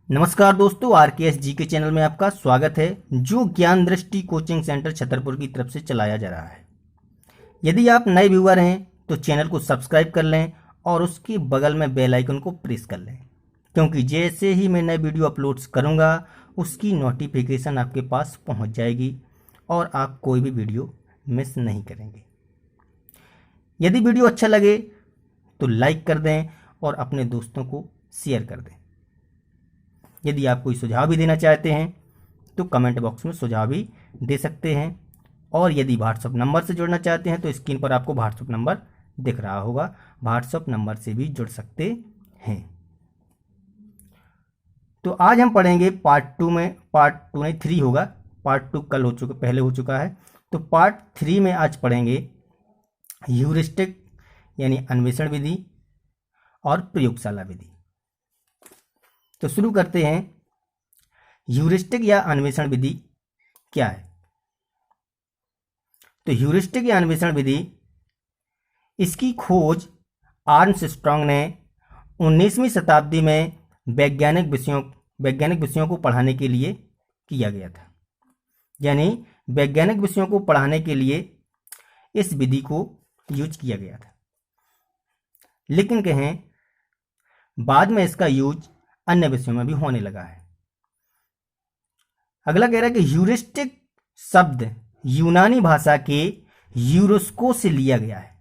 नमस्कार दोस्तों, आरकेएस जी के चैनल में आपका स्वागत है, जो ज्ञान दृष्टि कोचिंग सेंटर छतरपुर की तरफ से चलाया जा रहा है। यदि आप नए व्यूअर हैं तो चैनल को सब्सक्राइब कर लें और उसके बगल में बेल आइकन को प्रेस कर लें, क्योंकि जैसे ही मैं नए वीडियो अपलोड्स करूंगा उसकी नोटिफिकेशन आपके पास पहुंच जाएगी और आप कोई भी वीडियो मिस नहीं करेंगे। यदि वीडियो अच्छा लगे तो लाइक कर दें और अपने दोस्तों को शेयर कर दें। यदि आप कोई सुझाव भी देना चाहते हैं तो कमेंट बॉक्स में सुझाव भी दे सकते हैं, और यदि व्हाट्सएप नंबर से जुड़ना चाहते हैं तो स्क्रीन पर आपको व्हाट्सएप नंबर दिख रहा होगा, व्हाट्सएप नंबर से भी जुड़ सकते हैं। तो आज हम पढ़ेंगे पार्ट 2 में, पार्ट 2 नहीं 3 होगा, पार्ट 2 कल हो चुका, पहले हो चुका है। तो पार्ट 3 में आज पढ़ेंगे ह्यूरिस्टिक यानी अन्वेषण विधि और प्रयोगशाला विधि। तो शुरू करते हैं। ह्यूरिस्टिक या अन्वेषण विधि क्या है? तो ह्यूरिस्टिक या अन्वेषण विधि, इसकी खोज आर्मस्ट्रॉन्ग ने 19वीं शताब्दी में वैज्ञानिक विषयों को पढ़ाने के लिए किया गया था। यानी वैज्ञानिक विषयों को पढ़ाने के लिए इस विधि को यूज किया गया था, लेकिन कहें बाद में इसका यूज अन्य विषयों में भी होने लगा है। अगला कह रहा है कि ह्यूरिस्टिक शब्द यूनानी भाषा के यूरोस्को से लिया गया है।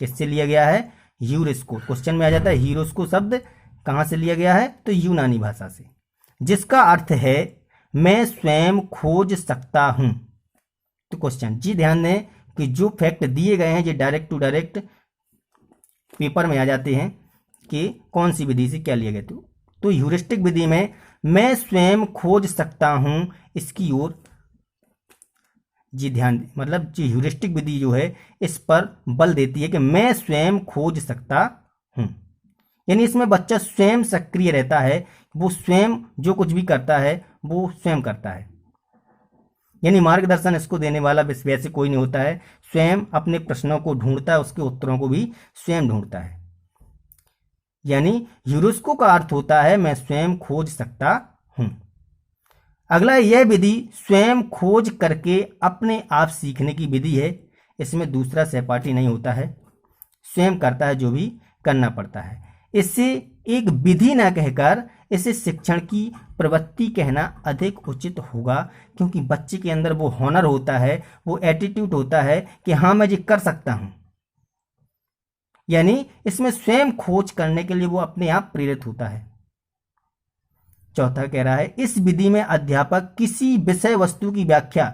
किससे लिया गया है? यूरोस्को। क्वेश्चन में आ जाता है यूरोस्को शब्द कहां से लिया गया है? तो यूनानी भाषा से, जिसका अर्थ है मैं स्वयं खोज सकता हूं। तो क्वेश्चन जी ध्यान दें कि जो फैक्ट दिए गए हैं ये डायरेक्ट टू डायरेक्ट पेपर में आ जाते हैं कि कौन सी विधि से क्या लिया गया। तो ह्यूरिस्टिक विधि में मैं स्वयं खोज सकता हूं, इसकी ओर जी ध्यान दें। मतलब जो ह्यूरिस्टिक विधि जो है इस पर बल देती है कि मैं स्वयं खोज सकता हूं, यानी इसमें बच्चा स्वयं सक्रिय रहता है, वो स्वयं जो कुछ भी करता है वो स्वयं करता है। यानी मार्गदर्शन इसको देने वाला वैसे कोई नहीं होता है, स्वयं अपने प्रश्नों को ढूंढता है, उसके उत्तरों को भी स्वयं ढूंढता है। यानी यूरोस्को का अर्थ होता है मैं स्वयं खोज सकता हूं। अगला, यह विधि स्वयं खोज करके अपने आप सीखने की विधि है। इसमें दूसरा सहपाठी नहीं होता है, स्वयं करता है जो भी करना पड़ता है। इससे एक विधि ना कहकर इसे शिक्षण की प्रवृत्ति कहना अधिक उचित होगा, क्योंकि बच्चे के अंदर वो हुनर होता है, वो एटीट्यूड होता है कि हाँ मैं ये कर सकता हूं। यानी इसमें स्वयं खोज करने के लिए वो अपने आप प्रेरित होता है। चौथा कह रहा है इस विधि में अध्यापक किसी विषय वस्तु की व्याख्या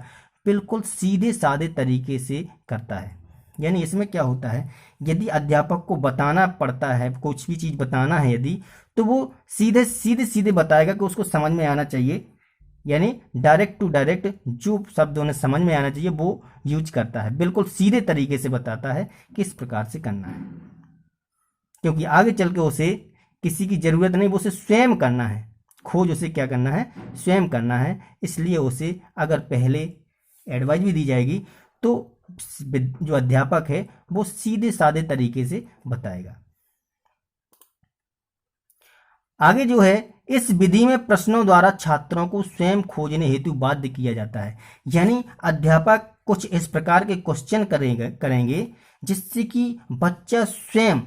बिल्कुल सीधे साधे तरीके से करता है। यानी इसमें क्या होता है, यदि अध्यापक को बताना पड़ता है, कुछ भी चीज बताना है यदि, तो वो सीधे बताएगा कि उसको समझ में आना चाहिए। यानी डायरेक्ट टू डायरेक्ट जो शब्द उन्हें समझ में आना चाहिए वो यूज करता है, बिल्कुल सीधे तरीके से बताता है किस प्रकार से करना है, क्योंकि आगे चल के उसे किसी की जरूरत नहीं, वो उसे स्वयं करना है। खोज उसे क्या करना है? स्वयं करना है। इसलिए उसे अगर पहले एडवाइस भी दी जाएगी तो जो अध्यापक है वो सीधे साधे तरीके से बताएगा। आगे जो है, इस विधि में प्रश्नों द्वारा छात्रों को स्वयं खोजने हेतु बाध्य किया जाता है। यानी अध्यापक कुछ इस प्रकार के क्वेश्चन करेंगे जिससे कि बच्चा स्वयं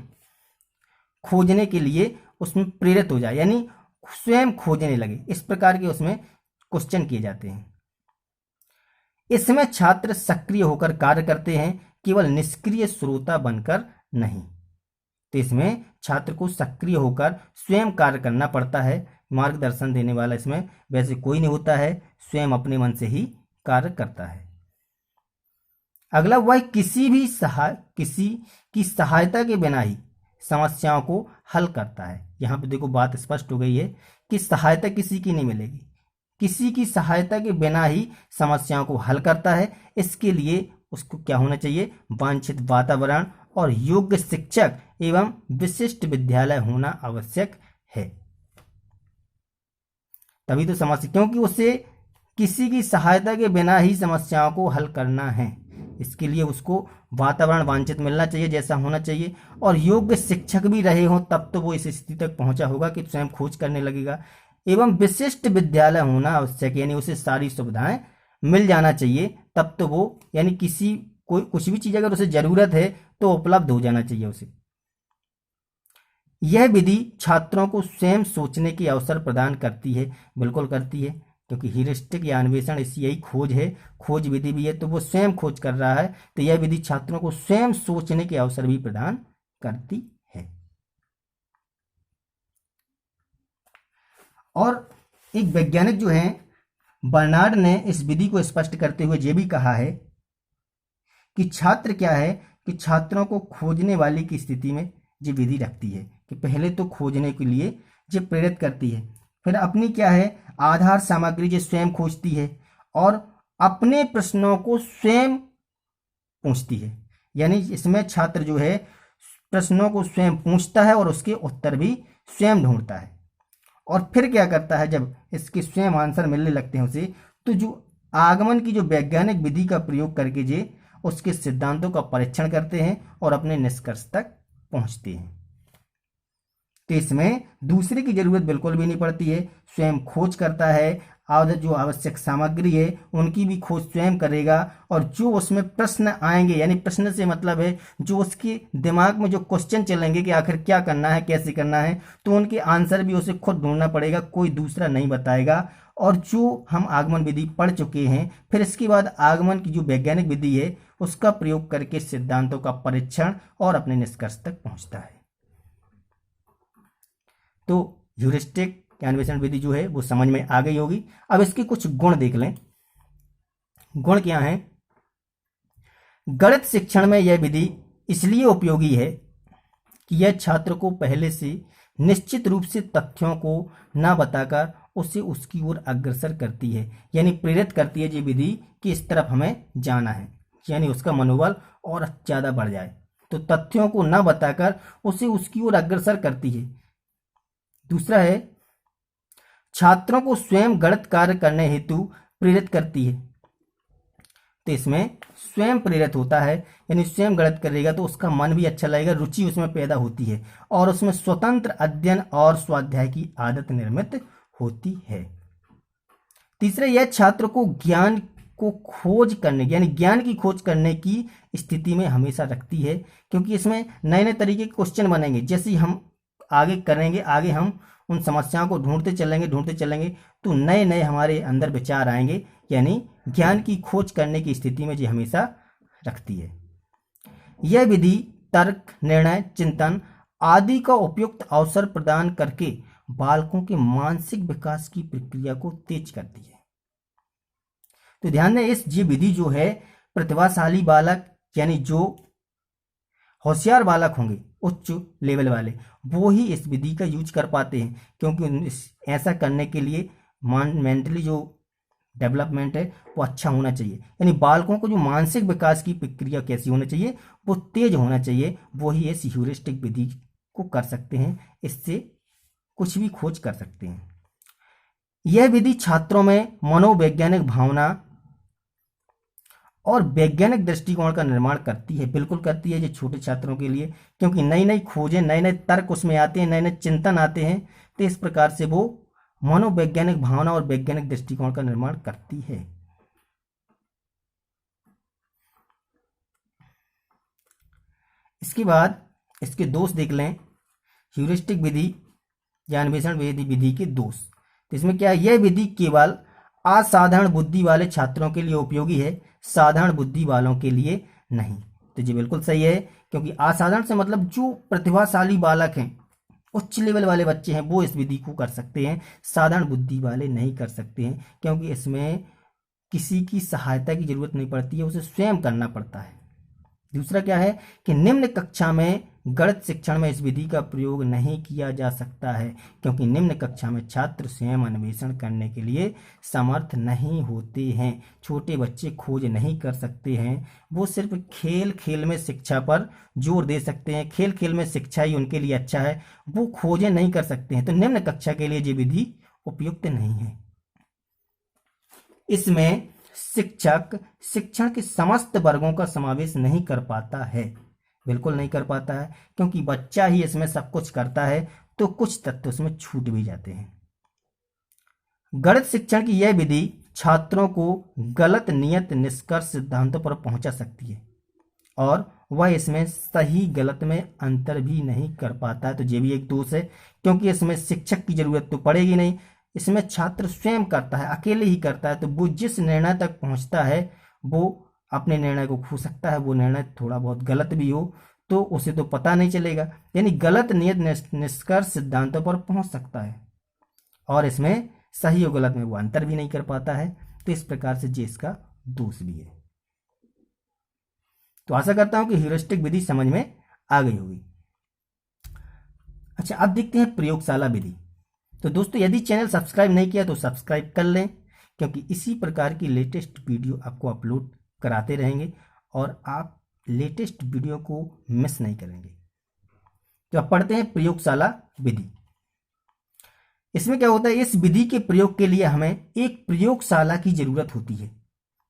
खोजने के लिए उसमें प्रेरित हो जाए, यानी स्वयं खोजने लगे। इस प्रकार के उसमें क्वेश्चन किए जाते हैं। इसमें छात्र सक्रिय होकर कार्य करते हैं, केवल निष्क्रिय श्रोता बनकर नहीं। तो इसमें छात्र को सक्रिय होकर स्वयं कार्य करना पड़ता है। मार्गदर्शन देने वाला इसमें वैसे कोई नहीं होता है, स्वयं अपने मन से ही कार्य करता है। अगला, वह किसी की सहायता के बिना ही समस्याओं को हल करता है। यहां पे देखो बात स्पष्ट हो गई है कि सहायता किसी की नहीं मिलेगी, किसी की सहायता के बिना ही समस्याओं को हल करता है। इसके लिए उसको क्या होना चाहिए? वांछित वातावरण और योग्य शिक्षक एवं विशिष्ट विद्यालय होना आवश्यक है। तभी तो समस्या, क्योंकि उसे किसी की सहायता के बिना ही समस्याओं को हल करना है। इसके लिए उसको वातावरण वांछित मिलना चाहिए, जैसा होना चाहिए, और योग्य शिक्षक भी रहे हों, तब तो वो इस स्थिति तक पहुंचा होगा कि स्वयं खोज करने लगेगा। एवं विशिष्ट विद्यालय होना आवश्यक, यानी उसे सारी सुविधाएं मिल जाना चाहिए, तब तो वो यानी किसी कोई कुछ भी चीज अगर उसे जरूरत है तो उपलब्ध हो जाना चाहिए उसे। यह विधि छात्रों को स्वयं सोचने की अवसर प्रदान करती है, बिल्कुल करती है, क्योंकि ह्यूरिस्टिक या अन्वेषण इसी यही खोज है, खोज विधि भी है, तो वो स्वयं खोज कर रहा है, तो यह विधि छात्रों को स्वयं सोचने के अवसर भी प्रदान करती है। और एक वैज्ञानिक जो है बर्नार्ड ने इस विधि को स्पष्ट करते हुए यह भी कहा है कि छात्र क्या है कि छात्रों को खोजने वाले की स्थिति में ये विधि रखती है कि पहले तो खोजने के लिए ये प्रेरित करती है, फिर अपनी क्या है आधार सामग्री जो स्वयं खोजती है और अपने प्रश्नों को स्वयं पूछती है, यानी इसमें छात्र जो है प्रश्नों को स्वयं पूछता है और उसके उत्तर भी स्वयं ढूंढता है, और फिर क्या करता है जब इसके स्वयं आंसर मिलने लगते हैं उसे, तो जो आगमन की जो वैज्ञानिक विधि का प्रयोग करके जे उसके सिद्धांतों का परीक्षण करते हैं और अपने निष्कर्ष तक पहुंचते हैं। तो इसमें दूसरे की जरूरत बिल्कुल भी नहीं पड़ती है, स्वयं खोज करता है और जो आवश्यक सामग्री है उनकी भी खोज स्वयं करेगा, और जो उसमें प्रश्न आएंगे, यानी प्रश्न से मतलब है जो उसके दिमाग में जो क्वेश्चन चलेंगे कि आखिर क्या करना है कैसे करना है, तो उनके आंसर भी उसे खुद ढूंढना पड़ेगा, कोई दूसरा नहीं बताएगा। और जो हम आगमन विधि पढ़ चुके हैं, फिर इसके बाद आगमन की जो वैज्ञानिक विधि है उसका प्रयोग करके सिद्धांतों का परीक्षण और अपने निष्कर्ष तक पहुंचता है। तो ह्यूरिस्टिक अन्वेषण विधि जो है वो समझ में आ गई होगी। अब इसके कुछ गुण देख लें। गुण क्या हैं? गणित शिक्षण में यह विधि इसलिए उपयोगी है कि यह छात्र को पहले से निश्चित रूप से तथ्यों को न बताकर उसे उसकी ओर अग्रसर करती है, यानी प्रेरित करती है ये विधि कि इस तरफ हमें जाना है, यानी उसका मनोबल और ज्यादा बढ़ जाए, तो तथ्यों को न बताकर उसे उसकी ओर अग्रसर करती है। दूसरा है छात्रों को स्वयं गणित कार्य करने हेतु प्रेरित करती है, तो इसमें स्वयं प्रेरित होता है, यानी स्वयं गणित करेगा तो उसका मन भी अच्छा लगेगा, रुचि उसमें पैदा होती है और उसमें स्वतंत्र अध्ययन और स्वाध्याय की आदत निर्मित होती है। तीसरा, यह छात्र को ज्ञान को खोज करने यानी ज्ञान की खोज करने की स्थिति में हमेशा रखती है, क्योंकि इसमें नए नए तरीके के क्वेश्चन बनेंगे, जैसे हम आगे करेंगे, आगे हम उन समस्याओं को ढूंढते चलेंगे तो नए नए हमारे अंदर विचार आएंगे, यानी ज्ञान की खोज करने की स्थिति में ये हमेशा रखती है। यह विधि तर्क, निर्णय, चिंतन आदि का उपयुक्त अवसर प्रदान करके बालकों के मानसिक विकास की प्रक्रिया को तेज करती है। तो ध्यान दें, इस ये विधि जो है प्रतिभाशाली बालक यानी जो होशियार बालक होंगे उच्च लेवल वाले, वो ही इस विधि का यूज कर पाते हैं, क्योंकि ऐसा करने के लिए मेंटली जो डेवलपमेंट है वो अच्छा होना चाहिए, यानी बालकों को जो मानसिक विकास की प्रक्रिया कैसी होनी चाहिए वो तेज होना चाहिए, वो ही इस ह्यूरिस्टिक विधि को कर सकते हैं, इससे कुछ भी खोज कर सकते हैं। यह विधि छात्रों में मनोवैज्ञानिक भावना और वैज्ञानिक दृष्टिकोण का निर्माण करती है, बिल्कुल करती है, ये छोटे छात्रों के लिए, क्योंकि नई नई खोजें, नए नए तर्क उसमें आते हैं, नए नए चिंतन आते हैं, तो इस प्रकार से वो मनोवैज्ञानिक भावना और वैज्ञानिक दृष्टिकोण का निर्माण करती है। इसके बाद इसके दोष देख लें, ह्यूरिस्टिक विधि या अन्वेषण विधि के दोष। तो इसमें क्या है, यह विधि केवल असाधारण बुद्धि वाले छात्रों के लिए उपयोगी है, साधारण बुद्धि वालों के लिए नहीं। तो ये बिल्कुल सही है, क्योंकि असाधारण से मतलब जो प्रतिभाशाली बालक हैं, उच्च लेवल वाले बच्चे हैं, वो इस विधि को कर सकते हैं, साधारण बुद्धि वाले नहीं कर सकते हैं, क्योंकि इसमें किसी की सहायता की जरूरत नहीं पड़ती है, उसे स्वयं करना पड़ता है। दूसरा क्या है कि निम्न कक्षा में गणित शिक्षण में इस विधि का प्रयोग नहीं किया जा सकता है, क्योंकि निम्न कक्षा में छात्र स्वयं अन्वेषण करने के लिए समर्थ नहीं होते हैं, छोटे बच्चे खोज नहीं कर सकते हैं, वो सिर्फ खेल खेल में शिक्षा पर जोर दे सकते हैं, खेल खेल में शिक्षा ही उनके लिए अच्छा है, वो खोजें नहीं कर सकते हैं, तो निम्न कक्षा के लिए ये विधि उपयुक्त नहीं है। इसमें शिक्षक शिक्षण के समस्त वर्गों का समावेश नहीं कर पाता है, बिल्कुल नहीं कर पाता है, क्योंकि बच्चा ही इसमें सब कुछ करता है, तो कुछ तत्व उसमें छूट भी जाते हैं। गणित शिक्षण की यह विधि छात्रों को गलत नियत निष्कर्ष सिद्धांतों पर पहुंचा सकती है और वह इसमें सही गलत में अंतर भी नहीं कर पाता है। तो ये भी एक दोष है, क्योंकि इसमें शिक्षक की जरूरत तो पड़ेगी नहीं, इसमें छात्र स्वयं करता है, अकेले ही करता है। तो वो जिस निर्णय तक पहुंचता है वो अपने निर्णय को खो सकता है, वो निर्णय थोड़ा बहुत गलत भी हो तो उसे तो पता नहीं चलेगा, यानी गलत नियत निष्कर्ष सिद्धांतों पर पहुंच सकता है और इसमें सही और गलत में वो अंतर भी नहीं कर पाता है। तो इस प्रकार से ये इसका दोष भी है। तो आशा करता हूं कि ह्यूरिस्टिक विधि समझ में आ गई होगी। अच्छा, अब देखते हैं प्रयोगशाला विधि। तो दोस्तों, यदि चैनल सब्सक्राइब नहीं किया तो सब्सक्राइब कर लें, क्योंकि इसी प्रकार की लेटेस्ट वीडियो आपको अपलोड कराते रहेंगे और आप लेटेस्ट वीडियो को मिस नहीं करेंगे। तो अब पढ़ते हैं प्रयोगशाला विधि। इसमें क्या होता है, इस विधि के प्रयोग के लिए हमें एक प्रयोगशाला की जरूरत होती है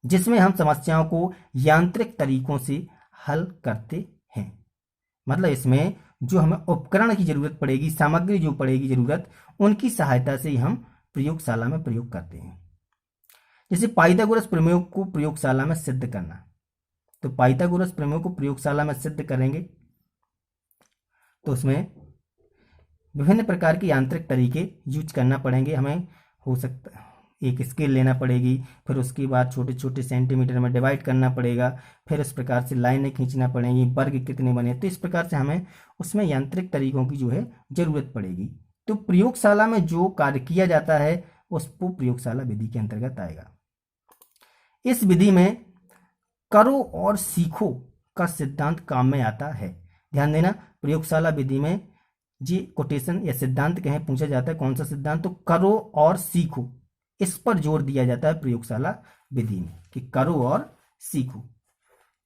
जिसमें हम समस्याओं को यांत्रिक तरीकों से हल करते हैं। मतलब इसमें जो हमें उपकरण की जरूरत पड़ेगी, सामग्री जो पड़ेगी जरूरत, उनकी सहायता से ही हम प्रयोगशाला में प्रयोग करते हैं। जैसे पाइथागोरस प्रमेय को प्रयोगशाला में सिद्ध करना, तो पाइथागोरस प्रमेय को प्रयोगशाला में सिद्ध करेंगे तो उसमें विभिन्न प्रकार के यांत्रिक तरीके यूज करना पड़ेंगे। हमें हो सकता है एक स्केल लेना पड़ेगी, फिर उसके बाद छोटे छोटे सेंटीमीटर में डिवाइड करना पड़ेगा, फिर इस प्रकार से लाइनें खींचना पड़ेंगी, वर्ग कितने बने, तो इस प्रकार से हमें उसमें यांत्रिक तरीकों की जो है जरूरत पड़ेगी। तो प्रयोगशाला में जो कार्य किया जाता है उसको प्रयोगशाला विधि के अंतर्गत आएगा। इस विधि में करो और सीखो का सिद्धांत काम में आता है। ध्यान देना, प्रयोगशाला विधि में जी कोटेशन या सिद्धांत कहें पूछा जाता है कौन सा सिद्धांत, तो करो और सीखो, इस पर जोर दिया जाता है प्रयोगशाला विधि में कि करो और सीखो।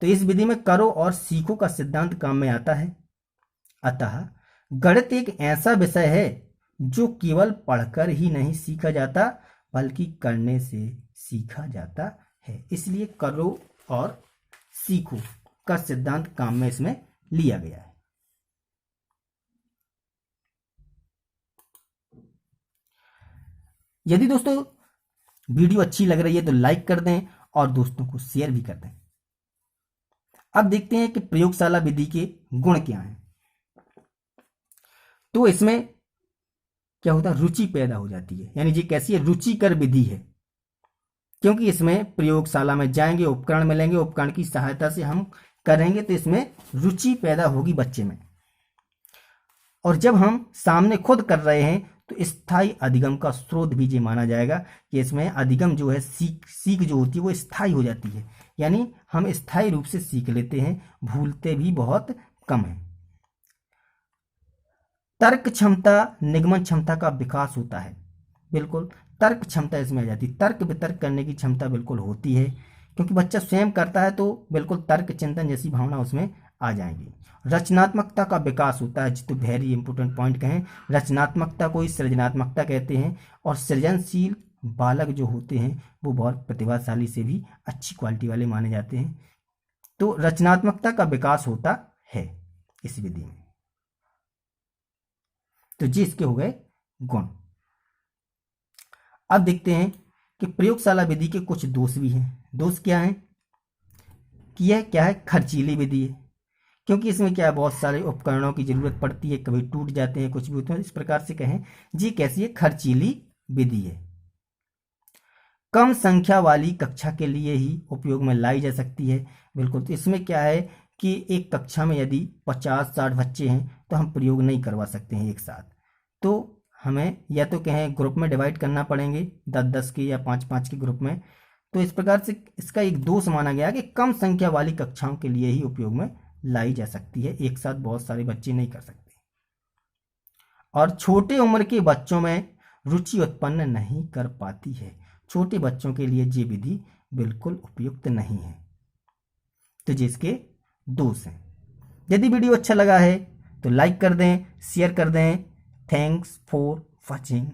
तो इस विधि में करो और सीखो का सिद्धांत काम में आता है। अतः गणित एक ऐसा विषय है जो केवल पढ़कर ही नहीं सीखा जाता बल्कि करने से सीखा जाता है। इसलिए करो और सीखो का सिद्धांत काम में इसमें लिया गया है। यदि दोस्तों वीडियो अच्छी लग रही है तो लाइक कर दें और दोस्तों को शेयर भी कर दें। अब देखते हैं कि प्रयोगशाला विधि के गुण क्या हैं। तो इसमें क्या होता है, रुचि पैदा हो जाती है, यानी ये कैसी है, रुचिकर विधि है, क्योंकि इसमें प्रयोगशाला में जाएंगे, उपकरण मिलेंगे, उपकरण की सहायता से हम करेंगे तो इसमें रुचि पैदा होगी बच्चे में। और जब हम सामने खुद कर रहे हैं तो स्थायी अधिगम का स्रोत भी ये माना जाएगा कि इसमें अधिगम जो है, सीख जो होती है वो स्थायी हो जाती है, यानी हम स्थायी रूप से सीख लेते हैं, भूलते भी बहुत कम है। तर्क क्षमता, निगमन क्षमता का विकास होता है। बिल्कुल तर्क क्षमता इसमें आ जाती है, तर्क वितर्क करने की क्षमता बिल्कुल होती है, क्योंकि बच्चा स्वयं करता है तो बिल्कुल तर्क चिंतन जैसी भावना उसमें आ जाएंगी। रचनात्मकता का विकास होता है, तो वेरी इंपॉर्टेंट पॉइंट कहें, रचनात्मकता को ही सृजनात्मकता कहते हैं। और सृजनशील बालक जो होते हैं वो बहुत प्रतिभाशाली से भी अच्छी क्वालिटी वाले माने जाते हैं। तो रचनात्मकता का विकास होता है इस विधि में। तो जी इसके हो गए गुण। अब देखते हैं कि प्रयोगशाला विधि के कुछ दोष भी हैं। दोष क्या हैं कि यह क्या है, खर्चीली विधि है, क्योंकि इसमें क्या है, बहुत सारे उपकरणों की जरूरत पड़ती है, कभी टूट जाते हैं, कुछ भी होते हैं। इस प्रकार से कहें जी कैसी है, खर्चीली विधि है। कम संख्या वाली कक्षा के लिए ही उपयोग में लाई जा सकती है। बिल्कुल, तो इसमें क्या है कि एक कक्षा में यदि 50-60 बच्चे हैं तो हम प्रयोग नहीं करवा सकते हैं एक साथ, तो हमें या तो कहें ग्रुप में डिवाइड करना पड़ेंगे, 10-10 के या 5-5 के ग्रुप में। तो इस प्रकार से इसका एक दोष माना गया कि कम संख्या वाली कक्षाओं के लिए ही उपयोग में लाई जा सकती है, एक साथ बहुत सारे बच्चे नहीं कर सकते। और छोटे उम्र के बच्चों में रुचि उत्पन्न नहीं कर पाती है, छोटे बच्चों के लिए ये विधि बिल्कुल उपयुक्त नहीं है। तो जिसके दोष हैं। यदि वीडियो अच्छा लगा है तो लाइक कर दें, शेयर कर दें। Thanks for watching.